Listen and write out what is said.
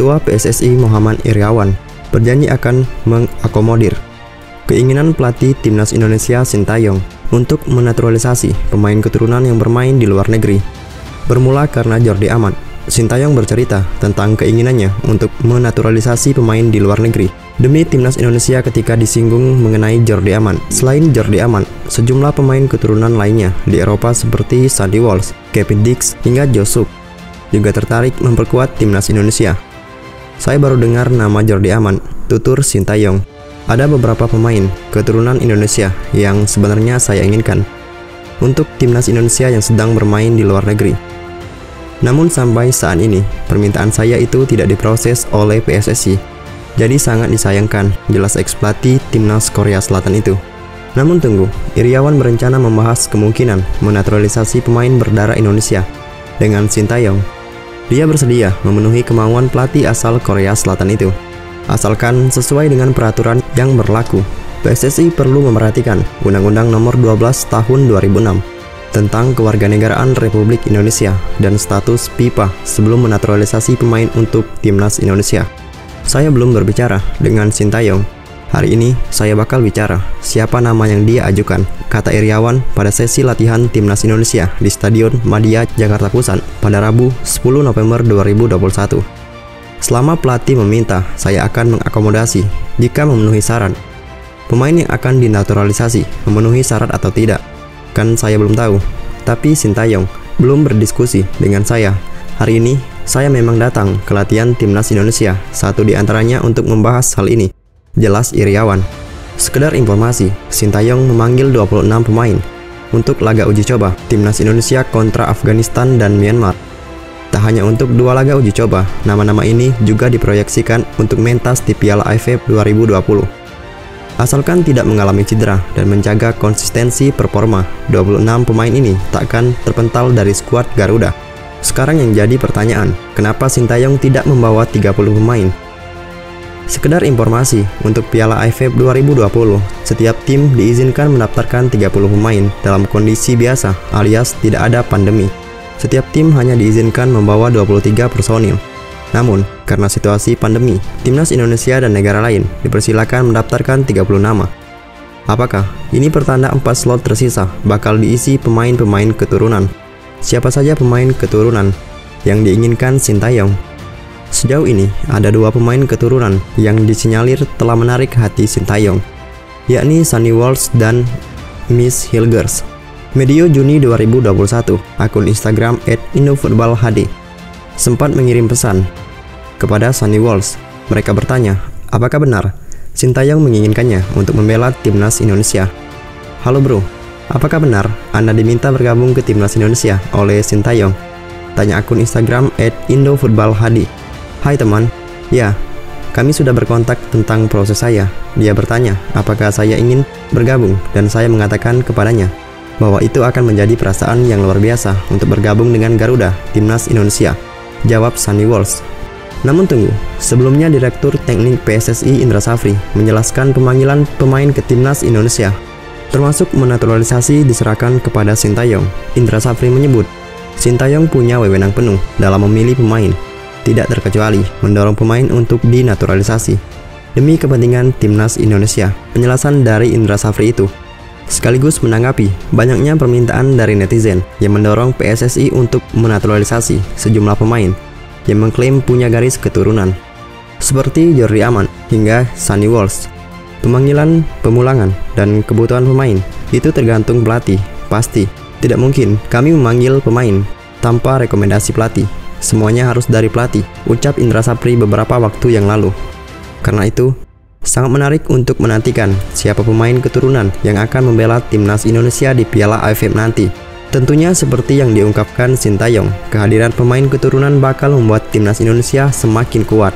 Ketua PSSI Muhammad Iryawan berjanji akan mengakomodir keinginan pelatih Timnas Indonesia Sintayong untuk menaturalisasi pemain keturunan yang bermain di luar negeri. Bermula karena Jordi Amat, Sintayong bercerita tentang keinginannya untuk menaturalisasi pemain di luar negeri demi Timnas Indonesia ketika disinggung mengenai Jordi Amat. Selain Jordi Amat, sejumlah pemain keturunan lainnya di Eropa seperti Sandy Walsh, Kevin Dix, hingga Josuk juga tertarik memperkuat Timnas Indonesia. Saya baru dengar nama Jordi Amat, tutur Sintayong. Ada beberapa pemain keturunan Indonesia yang sebenarnya saya inginkan untuk Timnas Indonesia yang sedang bermain di luar negeri. Namun sampai saat ini, permintaan saya itu tidak diproses oleh PSSI. Jadi sangat disayangkan, jelas ex-pelatih Timnas Korea Selatan itu. Namun tunggu, Iryawan berencana membahas kemungkinan menaturalisasi pemain berdarah Indonesia dengan Sintayong. Dia bersedia memenuhi kemauan pelatih asal Korea Selatan itu, asalkan sesuai dengan peraturan yang berlaku. PSSI perlu memperhatikan Undang-Undang Nomor 12 Tahun 2006 tentang Kewarganegaraan Republik Indonesia dan status FIFA sebelum menaturalisasi pemain untuk Timnas Indonesia. Saya belum berbicara dengan Sintayong. Hari ini saya bakal bicara siapa nama yang dia ajukan, kata Iryawan pada sesi latihan Timnas Indonesia di Stadion Madia, Jakarta Pusat pada Rabu 10 November 2021. Selama pelatih meminta, saya akan mengakomodasi jika memenuhi syarat. Pemain yang akan dinaturalisasi memenuhi syarat atau tidak, kan saya belum tahu. Tapi Sintayong belum berdiskusi dengan saya. Hari ini saya memang datang ke latihan Timnas Indonesia, satu di antaranya untuk membahas hal ini, jelas Iryawan. Sekedar informasi, Sintayong memanggil 26 pemain untuk laga uji coba Timnas Indonesia kontra Afghanistan dan Myanmar. Tak hanya untuk 2 laga uji coba, nama-nama ini juga diproyeksikan untuk mentas di Piala AFF 2020. Asalkan tidak mengalami cedera dan menjaga konsistensi performa, 26 pemain ini takkan terpental dari skuad Garuda. Sekarang yang jadi pertanyaan, kenapa Sintayong tidak membawa 30 pemain? Sekedar informasi, untuk Piala AFF 2020, setiap tim diizinkan mendaftarkan 30 pemain dalam kondisi biasa alias tidak ada pandemi. Setiap tim hanya diizinkan membawa 23 personil. Namun, karena situasi pandemi, Timnas Indonesia dan negara lain dipersilakan mendaftarkan 30 nama. Apakah ini pertanda 4 slot tersisa bakal diisi pemain-pemain keturunan? Siapa saja pemain keturunan yang diinginkan Sintayong? Sejauh ini, ada 2 pemain keturunan yang disinyalir telah menarik hati Sintayong, yakni Sandy Walsh dan Miss Hilgers. Medio Juni 2021, akun Instagram @indofootballhd sempat mengirim pesan kepada Sandy Walsh. Mereka bertanya, apakah benar Sintayong menginginkannya untuk membela Timnas Indonesia? Halo bro, apakah benar Anda diminta bergabung ke Timnas Indonesia oleh Sintayong? Tanya akun Instagram @indofootballhd. Hai teman, ya, kami sudah berkontak tentang proses saya. Dia bertanya apakah saya ingin bergabung dan saya mengatakan kepadanya bahwa itu akan menjadi perasaan yang luar biasa untuk bergabung dengan Garuda Timnas Indonesia, jawab Sandy Walsh. Namun tunggu, sebelumnya Direktur Teknik PSSI Indra Safri menjelaskan pemanggilan pemain ke Timnas Indonesia, termasuk menaturalisasi, diserahkan kepada Sintayong. Indra Safri menyebut, Sintayong punya wewenang penuh dalam memilih pemain, tidak terkecuali mendorong pemain untuk dinaturalisasi demi kepentingan Timnas Indonesia. Penjelasan dari Indra Safri itu sekaligus menanggapi banyaknya permintaan dari netizen yang mendorong PSSI untuk menaturalisasi sejumlah pemain yang mengklaim punya garis keturunan, seperti Jordi Amat hingga Sandy Walsh. Pemanggilan, pemulangan, dan kebutuhan pemain itu tergantung pelatih. Pasti tidak mungkin kami memanggil pemain tanpa rekomendasi pelatih. Semuanya harus dari pelatih, ucap Indra Safri beberapa waktu yang lalu. Karena itu, sangat menarik untuk menantikan siapa pemain keturunan yang akan membela Timnas Indonesia di Piala AFF nanti. Tentunya seperti yang diungkapkan Sintayong, kehadiran pemain keturunan bakal membuat Timnas Indonesia semakin kuat.